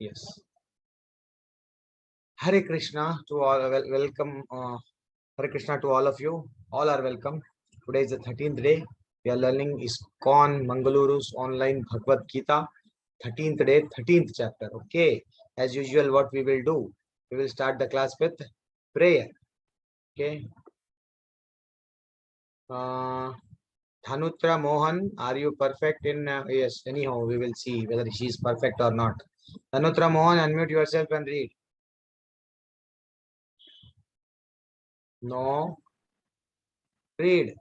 Yes. Hare Krishna to all. Welcome. Hare Krishna to all of you. All are welcome. Today is the 13th day. We are learning ISKCON Mangaluru's online Bhagavad Gita. 13th day, 13th chapter. Okay. As usual, what we will do, we will start the class with prayer. Okay. Dhanutra Mohan, are you perfect in? Yes. Anyhow, we will see whether she is perfect or not. Dhanutra Mohan, unmute yourself and read. No. Read.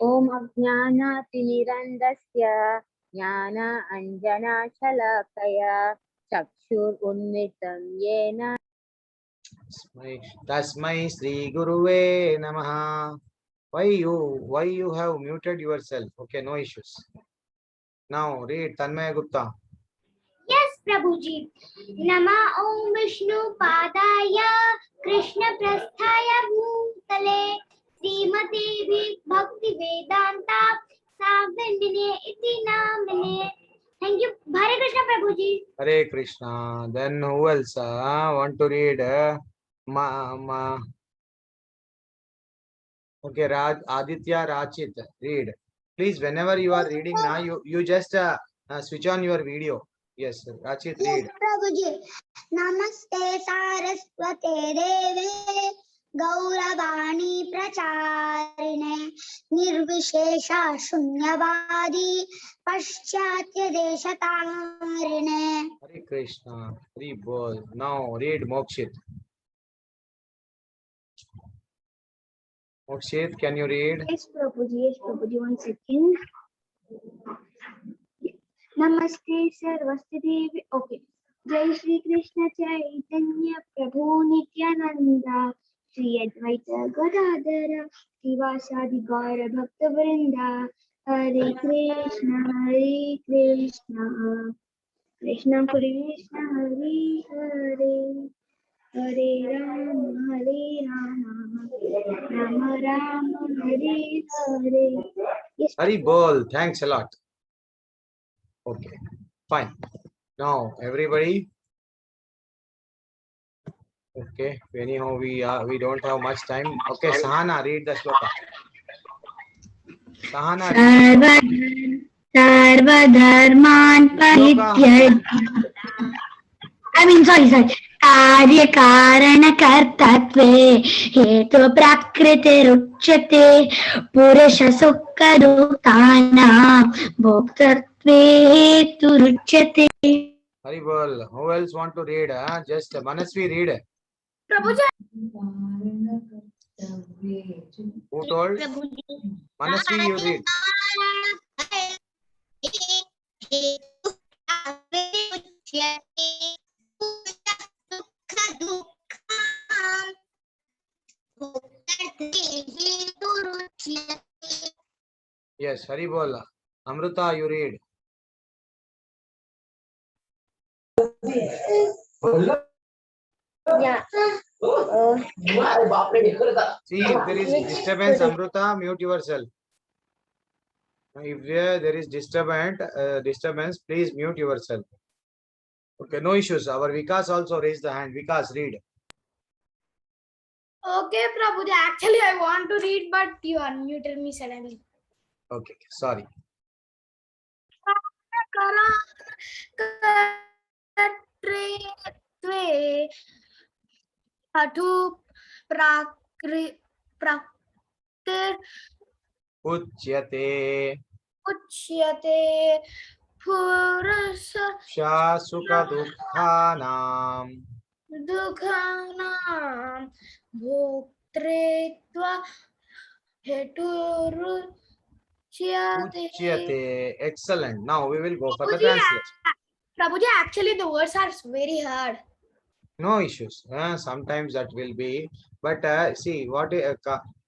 Om Ajnanatinirandasya Jnana Anjana Shalakaya Chakshur Unmitam Yena Tasmai Sri Guruve Namaha. Why you have muted yourself? Okay, no issues. Now read Tanmaya Gupta. Yes, Prabhuji. Nama Om Vishnu Padaya Krishna Prasthaya Bhutale Srimati Bhakti Vedanta Savandine Iti Namine. Thank you. Hare Krishna, Prabhuji. Hare Krishna. Then who else want to read? Okay, Aditya Rachit, read. Please, whenever you are reading now, you just switch on your video. Yes, Rachit, read. Prabhuji. Namaste Saraswate Deve Gauravani Pracharine Nirvishesha Shunyavadi Paschatya Deshatarine. Hare Krishna. Hare Bol. Now read Mokshit. Mokshit, can you read? Yes, Prabhuji, 1 second. Namaste Saraswati Devi. Okay. Jai Shri Krishna Chaitanya Prabhu Nityananda Shri Advaita Gadadara Srivasadi Gaura Bhakta Vrinda Hare Krishna Krishna Krishna Hare Hare Hare Rama Rama Rama Hare Hare. Yes, Hari Bol. Thanks a lot. Okay, fine. Now everybody. Okay. Anyhow, we don't have much time. Okay, Sahana, read the shloka. Sahana, read the Sarvadharman Paritya sorry. कार्य कारण कर्तत्वे हेतु प्रकृतिरुच्यते पुरुष सुख दुःखानां भोक्तृत्वे हेतुरुच्यते. Hari Bol. Who else want to read? Just Manasvi, read. Prabhuji. Who told? Manasvi, you read. Yes, Hari Bol. Amruta, you read. Yeah. See, if there is disturbance, Amruta, mute yourself. If there is disturbance, please mute yourself. Okay, no issues. Our Vikas also raised the hand. Vikas, read. Okay, Prabhuji. Actually, I want to read, but you unmuted me suddenly. Okay, sorry. Uchyate Shasuka Dukhanam Bhoktretva Uchyate. Excellent. Now we will go for the translation. Prabhuji, actually the words are very hard. No issues. Sometimes that will be. But see, what is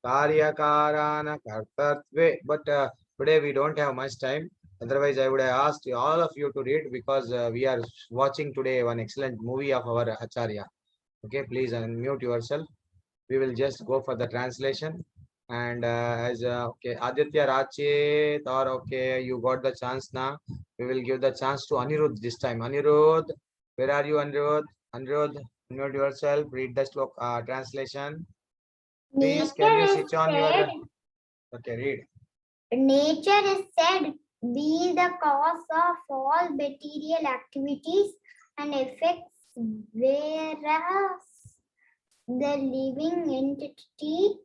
Karya Karana Kartatve. But today we don't have much time. Otherwise, I would have asked all of you to read because we are watching today one excellent movie of our Acharya. Okay, please unmute yourself. We will just go for the translation. And okay, Aditya Rachit, or okay, you got the chance now. We will give the chance to Anirudh this time. Anirudh, Where are you, Anirudh? Anirudh, unmute yourself. Read the translation. Please, can you switch on your? Okay, read. Nature is said be the cause of all material activities and effects, whereas the living entity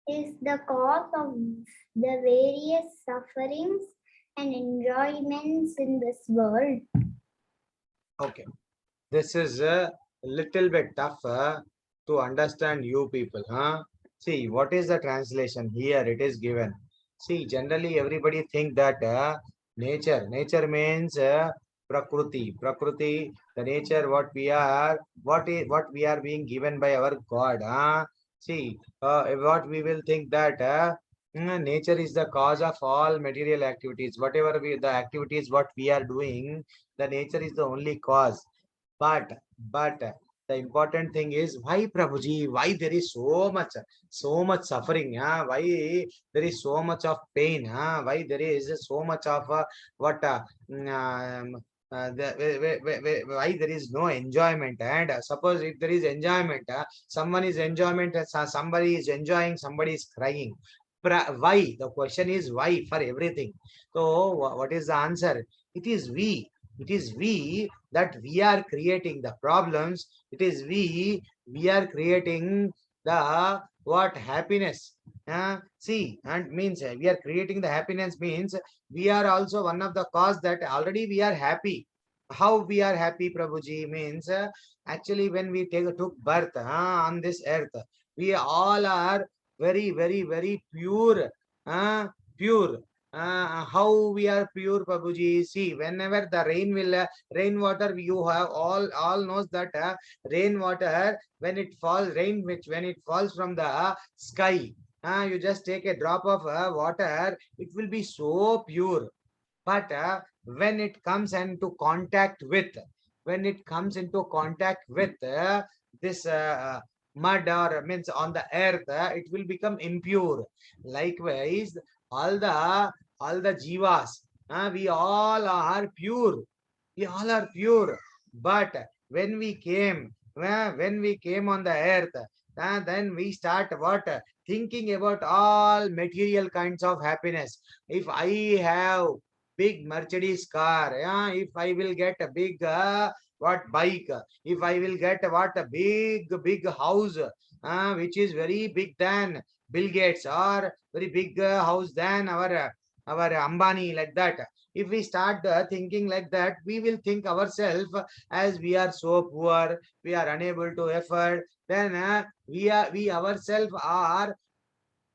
is the cause of the various sufferings and enjoyments in this world. Okay, this is a little bit tougher to understand you people, huh? See, what is the translation here? It is given. See, generally everybody think that nature means prakriti, the nature what we are being given by our God, huh? See, what we will think that nature is the cause of all material activities, whatever the activities what we are doing, the nature is the only cause. But the important thing is why, Prabhuji, why there is so much suffering, why there is so much of pain, why there is so much of what why there is no enjoyment, and suppose if there is enjoyment, someone is enjoyment, somebody is enjoying, somebody is crying. Why? The question is why for everything. So what is the answer? It is we. It is we that we are creating the problems. It is we are creating the what happiness. See, and means we are creating the happiness means we are also one of the cause that already we are happy. How we are happy, Prabhuji? Means actually when we took birth on this earth, we all are very pure, pure. How we are pure, Prabhuji? See, whenever the rainwater, you have all knows that rainwater, when it falls, when it falls from the sky, you just take a drop of water, it will be so pure. But when it comes into contact with, this mud or means on the earth, it will become impure. Likewise, all the jivas, we all are pure. We all are pure. But when we came on the earth, then we start what? Thinking about all material kinds of happiness. If I have big Mercedes car, if I will get a big what bike, if I will get what a big house, which is very big than Bill Gates, or very big house than our Ambani, like that. If we start thinking like that, we will think ourselves as we are so poor, we are unable to afford. Then we ourselves are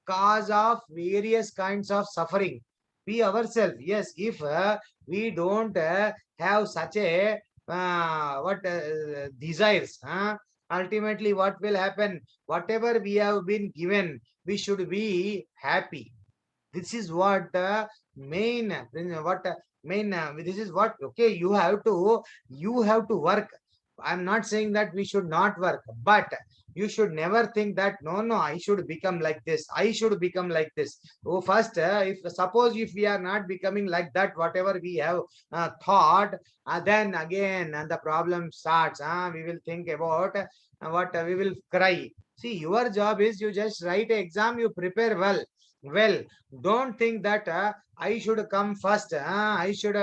cause of various kinds of suffering. We ourselves, yes, if we don't have such a what desires, ultimately what will happen? Whatever we have been given, we should be happy. This is what the main what main this is what, okay, you have to work. I'm not saying that we should not work, but you should never think that no, I should become like this, I should become like this. Oh, first if suppose if we are not becoming like that, whatever we have thought, then again and the problem starts. We will think about what we will cry. See, your job is you just write an exam, you prepare well. Don't think that I should come first, I should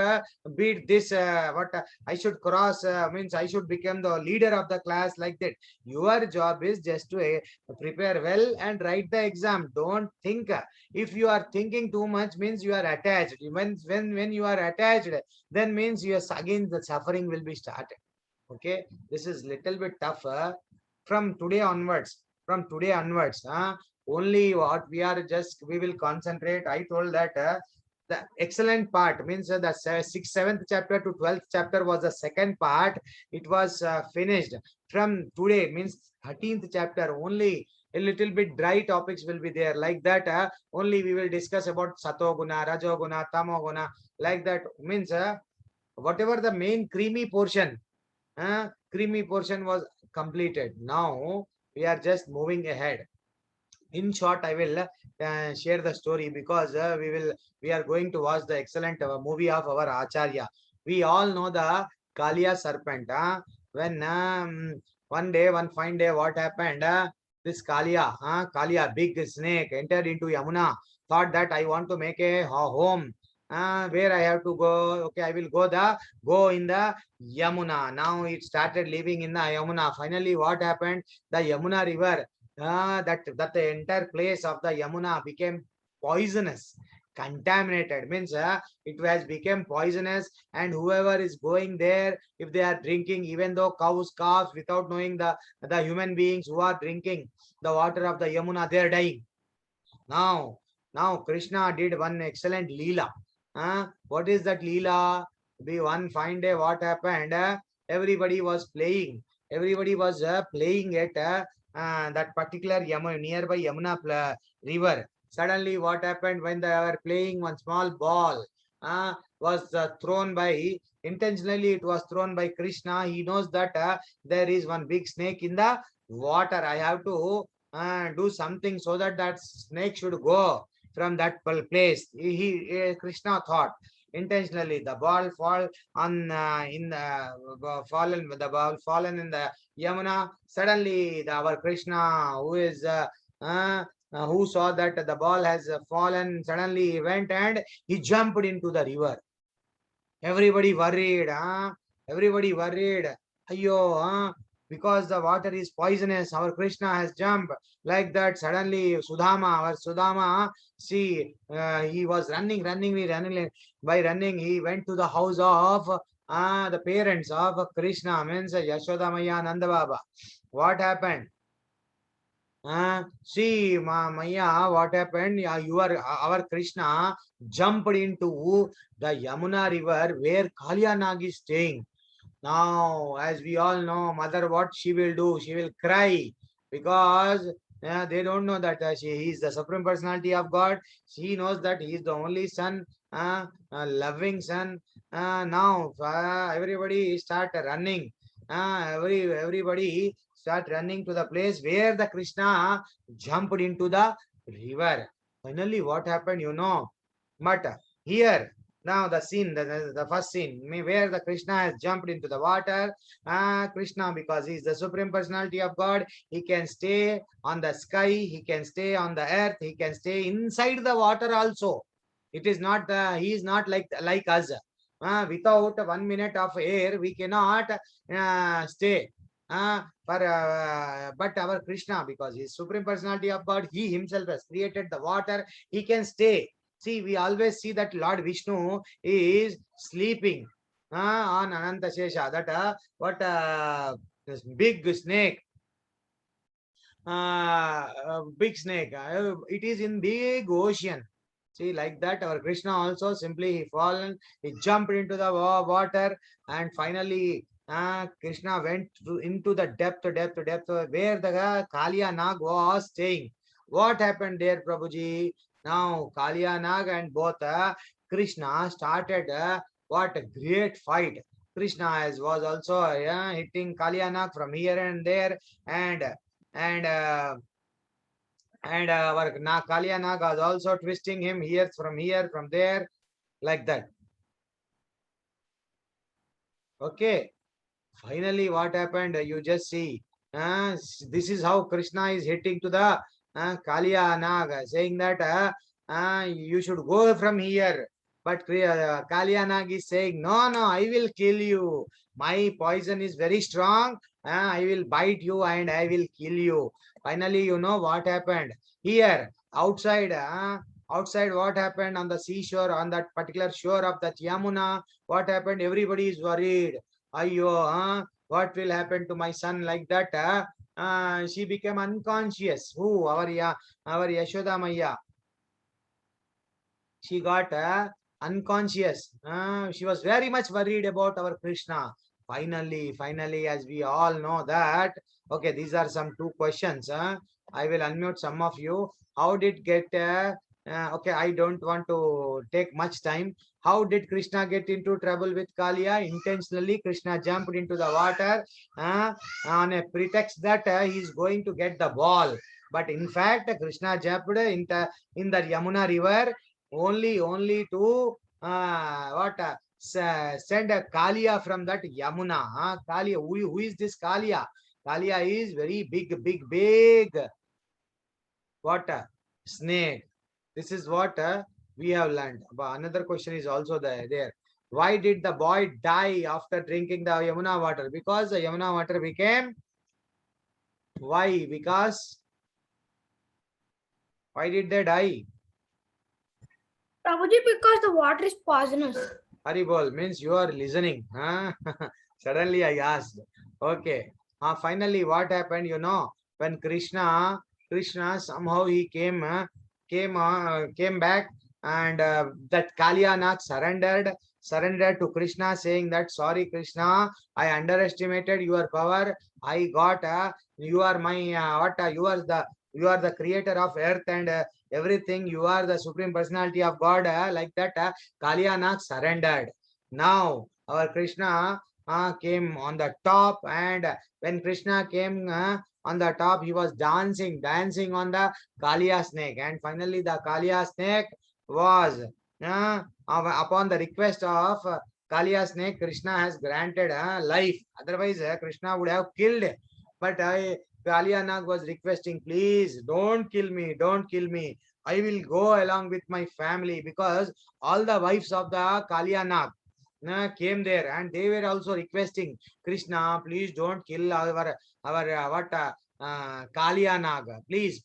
beat this what I should cross, means I should become the leader of the class, like that. Your job is just to prepare well and write the exam. Don't think. If you are thinking too much, means you are attached. When you are attached, then means you are again the suffering will be started. Okay, this is little bit tougher. From today onwards, only what we will concentrate. I told that the excellent part means the 6th 7th chapter to 12th chapter was the second part. It was finished. From today means 13th chapter, only a little bit dry topics will be there, like that. Only we will discuss about satoguna, rajoguna, tamoguna, like that. Means whatever the main creamy portion was completed. Now we are just moving ahead. In short, I will share the story, because we are going to watch the excellent movie of our Acharya. We all know the Kalia serpent. when one day, one fine day, what happened? This Kalia, big snake, entered into Yamuna. Thought that I want to make a home. Where I have to go? Okay, I will go in the Yamuna. Now it started living in the Yamuna. Finally, what happened? The Yamuna river, that the entire place of the Yamuna became poisonous, contaminated. Means it has become poisonous, and whoever is going there, if they are drinking, even though cows, calves, without knowing the human beings who are drinking the water of the Yamuna, they are dying. Now, now Krishna did one excellent leela. What is that leela? Be one fine day, what happened? Everybody was playing. Everybody was playing at that particular nearby Yamuna river. Suddenly, what happened when they were playing? One small ball was thrown by, intentionally it was thrown by Krishna. He knows that there is one big snake in the water. I have to do something so that that snake should go from that place. Krishna thought intentionally the ball fall on in the ball fallen in the Yamuna. Suddenly, our Krishna, who saw that the ball has fallen, suddenly he went and he jumped into the river. Everybody worried, everybody worried. Ayyo, because the water is poisonous, our Krishna has jumped. Like that, suddenly our Sudama, see, he was running, by running, he went to the house of the parents of Krishna, means Yashoda Maya, Nanda Baba. What happened? See, Maya, what happened? Our Krishna jumped into the Yamuna river where Kalia Nag is staying. Now, as we all know, mother, what she will do? She will cry because they don't know that he is the Supreme Personality of God. She knows that he is the only son, loving son. Now, everybody start running. Everybody start running to the place where the Krishna jumped into the river. Finally, what happened? But here, now the scene, the first scene, where the Krishna has jumped into the water. Krishna, because he is the Supreme Personality of God, he can stay on the sky, he can stay on the earth, he can stay inside the water also. It is not, he is not like us. Without 1 minute of air, we cannot stay. But our Krishna, because he is Supreme Personality of God, he himself has created the water, he can stay. See, we always see that Lord Vishnu is sleeping on Ananta Shesha. That this big snake, big snake. It is in big ocean. See, like that, our Krishna also simply he fallen, he jumped into the water, and finally Krishna went into the depth where the Kalia Nag was staying. What happened there, Prabhuji? Now Kalia Nag and both Krishna started what a great fight. Krishna was also hitting Kalia Nag from here and there, and and uh, our Kalia Nag was also twisting him here, from there, like that. Okay. Finally, what happened? You just see. This is how Krishna is hitting to the Kalia Nag, saying that you should go from here. But Kalia Nag is saying, no, no, I will kill you. My poison is very strong. I will bite you and I will kill you. Finally, you know what happened? Here, outside, what happened on the seashore, on that particular shore of the Yamuna? What happened? Everybody is worried. Ayyo, what will happen to my son, like that? She became unconscious. Who? Our Yashoda Maya. She got unconscious. She was very much worried about our Krishna. Finally, as we all know that, okay, these are some two questions. I will unmute some of you. How did get, okay, I don't want to take much time. How did Krishna get into trouble with Kalia? Intentionally, Krishna jumped into the water on a pretext that he is going to get the ball. But in fact, Krishna jumped in the Yamuna river only to send a Kalia from that Yamuna. Kalia, who is this Kalia? Kalia is very big what snake. This is what we have learned. But another question is also there. Why did the boy die after drinking the Yamuna water? Because the Yamuna water became, why? Because why did they die? Prabhuji, because the water is poisonous. Haribol means you are listening. Huh? Suddenly I asked. Okay. Finally, what happened? You know, when Krishna somehow he came back, and that Kalyanath surrendered to Krishna, saying that sorry, Krishna, I underestimated your power. I got you are my you are the creator of earth and everything. You are the supreme personality of God. Like that, Kalyanath surrendered. Now our Krishna came on the top, and when Krishna came on the top, he was dancing on the Kaliya snake, and finally the Kaliya snake was upon the request of Kaliya snake, Krishna has granted life. Otherwise, Krishna would have killed. But Kaliya Nag was requesting, please don't kill me, don't kill me. I will go along with my family, because all the wives of the Kaliya Nag came there, and they were also requesting Krishna, please don't kill our Kaliya Naga, please,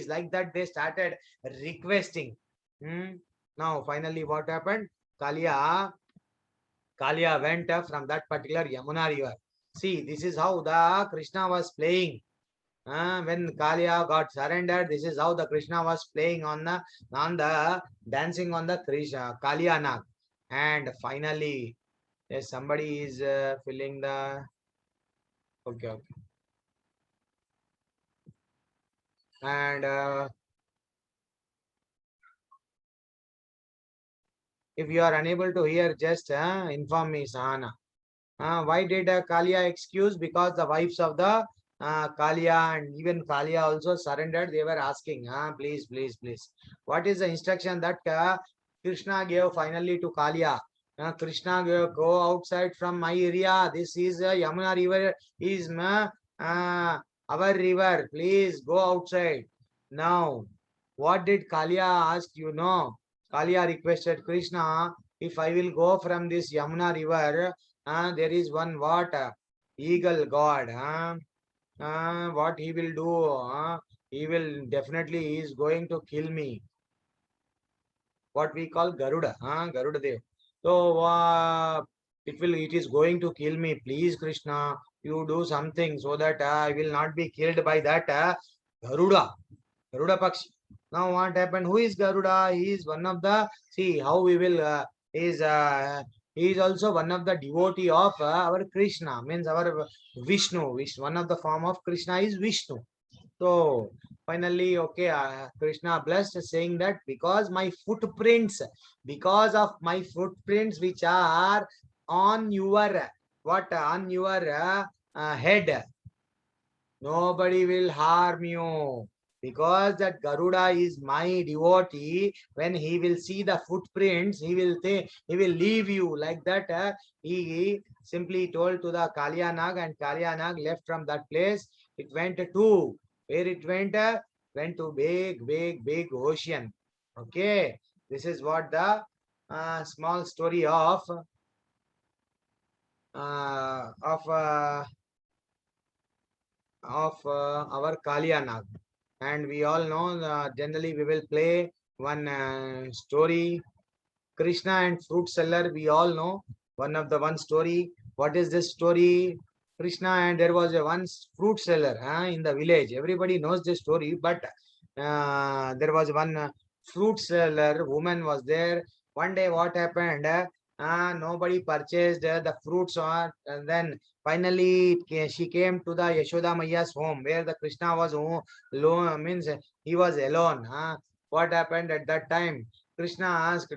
like that they started requesting. Now finally what happened? Kaliya went from that particular Yamuna river. See, this is how the Krishna was playing. When Kaliya got surrendered, this is how the Krishna was playing on the dancing on the Krishna Kaliya Nag. And finally, yes, somebody is filling the. Okay. And if you are unable to hear, just inform me, Sahana. Why did Kalia excuse? Because the wives of the Kalia and even Kalia also surrendered. They were asking, please. What is the instruction that Krishna gave finally to Kalia? Krishna gave, go outside from my area. This is Yamuna river is our river. Please go outside. Now, what did Kalia ask? You know, Kalia requested Krishna, if I will go from this Yamuna river, there is one what eagle god. What he will do? He will definitely he is going to kill me. What we call Garuda, Garuda Dev. So it is going to kill me. Please, Krishna, you do something so that I will not be killed by that Garuda Pakshi. Now what happened? Who is Garuda? He is one of the, see how we will he is also one of the devotee of our Krishna, means our Vishnu. One of the form of Krishna is Vishnu. So finally, okay, Krishna blessed, saying that because of my footprints which are on your head, nobody will harm you. Because that Garuda is my devotee, when he will see the footprints, he will leave you. Like that, he simply told to the Kaliya Nag, and Kaliya Nag left from that place. It went to where it went? Went to big ocean. Okay, this is what the small story of our Kaliya Nag. And we all know generally we will play one story, Krishna and fruit seller. We all know one story. What is this story? Krishna and there was one fruit seller in the village. Everybody knows this story, but there was one fruit seller woman was there. One day what happened? Nobody purchased the fruits, and then finally she came to the Yashoda Mayya's home, where the Krishna was alone, means he was alone. What happened at that time? Krishna asked,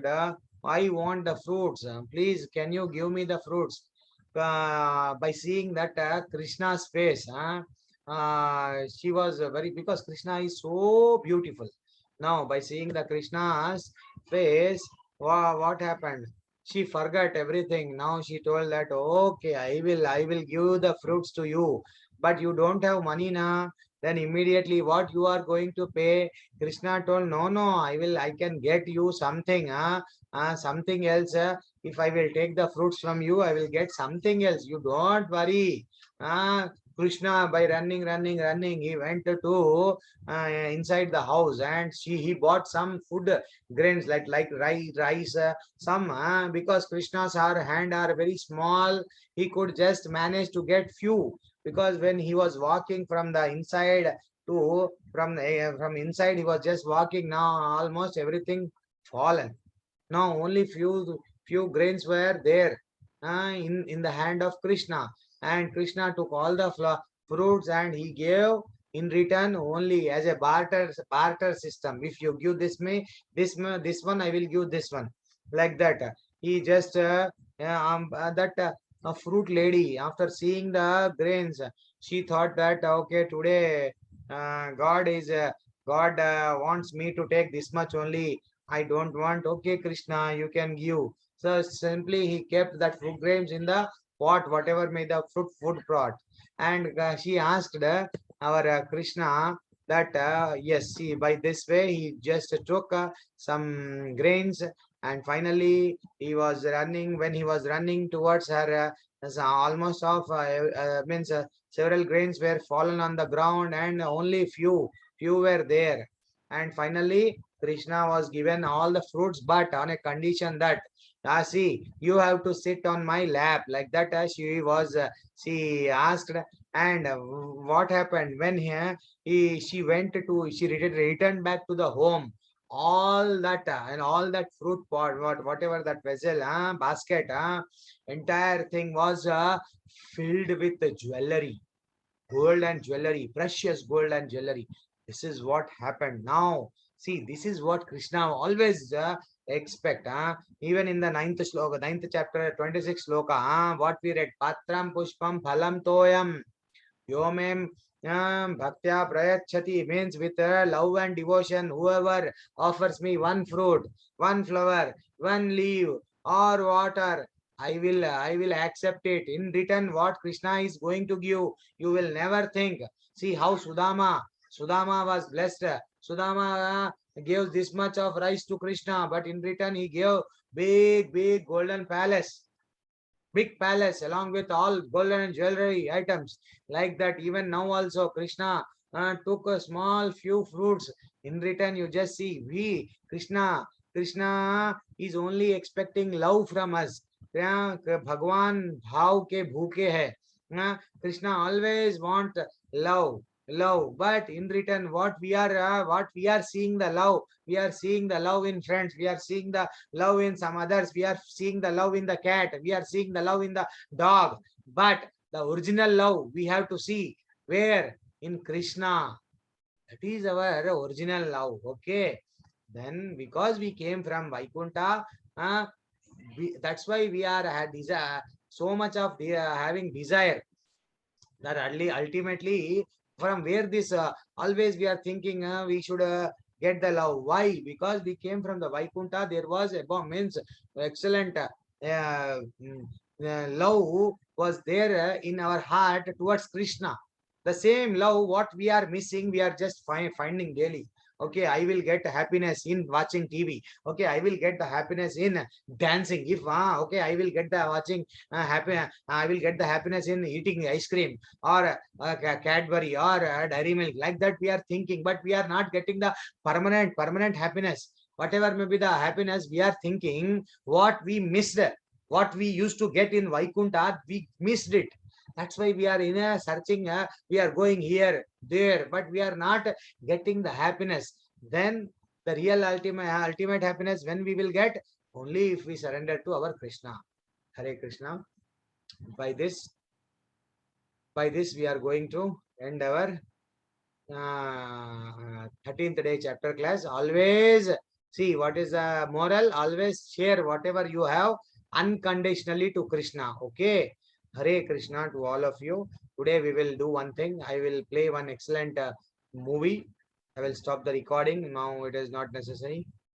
I want the fruits. Please, can you give me the fruits? By seeing that Krishna's face, she was very, because Krishna is so beautiful. Now, by seeing the Krishna's face, what happened? She forgot everything. Now she told that, okay, I will give the fruits to you, but you don't have money now. Then immediately what you are going to pay? Krishna told, no, no, I can get you something, something else. If I will take the fruits from you, I will get something else. You don't worry. Uh, Krishna, by running, he went to inside the house, and he bought some food grains like rice, some because Krishna's hand are very small, he could just manage to get few, because when he was walking from the inside to from inside, he was just walking. Now almost everything fallen. Now only few grains were there in the hand of Krishna, and Krishna took all the fruits and he gave in return only as a barter system. If you give this one, I will give this one, like that. He just that a fruit lady, after seeing the grains, she thought that, okay, today God wants me to take this much only. I don't want. Okay, Krishna, you can give. So simply he kept that fruit grains in the pot, whatever made the food pot. And she asked our Krishna that, yes, see, by this way, he just took some grains, and finally he was running. When he was running towards her, almost off, means several grains were fallen on the ground, and only few were there. And finally, Krishna was given all the fruits, but on a condition that, see, you have to sit on my lap, like that. She asked, and what happened when she returned back to the home. All that and all that fruit pot, whatever that vessel, basket, entire thing was filled with the jewelry, gold and jewelry, precious gold and jewelry. This is what happened. Now, see, this is what Krishna always expect. Even in the ninth chapter, 26 sloka, what we read, Patram Pushpam Phalam Toyam, Yomem Bhaktya Prayachati, means with love and devotion, whoever offers me one fruit, one flower, one leaf, or water, I will accept it. In return, what Krishna is going to give, you will never think. See how Sudama was blessed. Sudama gave this much of rice to Krishna, but in return he gave big golden palace, big palace along with all golden and jewelry items. Like that, even now also Krishna took a small few fruits. In return, you just see, Krishna is only expecting love from us. Bhagwan bhav ke bhuke hai. Krishna always want love, but in return, what we are seeing the love, we are seeing the love in friends, we are seeing the love in some others, we are seeing the love in the cat, we are seeing the love in the dog, but the original love we have to see where? In Krishna. That is our original love. Okay, then because we came from Vaikuntha, that's why we are had so much of having desire, that ultimately, from where this always we are thinking we should get the love. Why? Because we came from the Vaikuntha. There was a means excellent love was there in our heart towards Krishna. The same love what we are missing, we are just finding daily. Okay, I will get happiness in watching TV. Okay, I will get the happiness in dancing. If okay, I will get the watching I will get the happiness in eating ice cream, or Cadbury, or dairy milk. Like that we are thinking, but we are not getting the permanent happiness. Whatever may be the happiness, we are thinking what we missed, what we used to get in Vaikuntha, we missed it. That's why we are in a searching, we are going here, there, but we are not getting the happiness. Then the real ultimate happiness when we will get? Only if we surrender to our Krishna. Hare Krishna. By this we are going to end our 13th day chapter class. Always see what is the moral. Always share whatever you have unconditionally to Krishna. Okay. Hare Krishna to all of you. Today we will do one thing. I will play one excellent movie. I will stop the recording. Now it is not necessary.